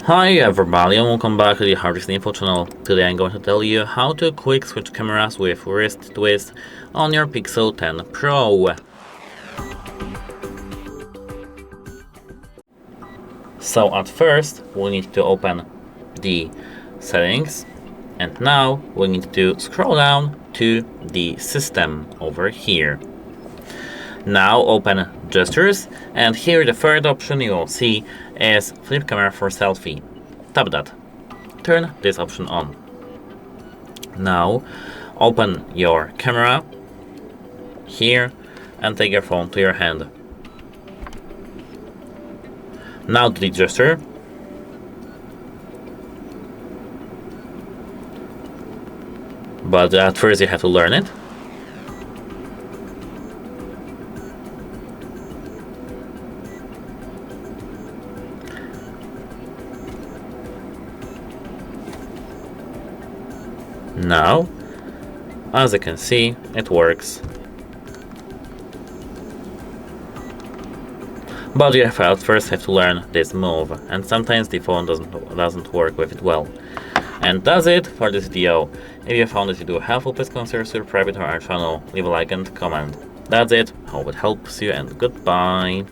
Hi everybody and welcome back to the HardReset.Info channel. Today I'm going to tell you how to quick switch cameras with wrist twist on your Pixel 10 Pro. So at first we need to open the settings, and now we need to scroll down to the system over here. Now open gestures, and here the third option you will see is flip camera for selfie. Tap that. Turn this option on. Now open your camera here and take your phone to your hand. Now do the gesture. But at first you have to learn it. Now, as you can see, it works. But you first have to learn this move, and sometimes the phone doesn't work with it well. And that's it for this video. If you found this video helpful, please consider subscribing to our channel, leave a like and comment. That's it, hope it helps you, and goodbye.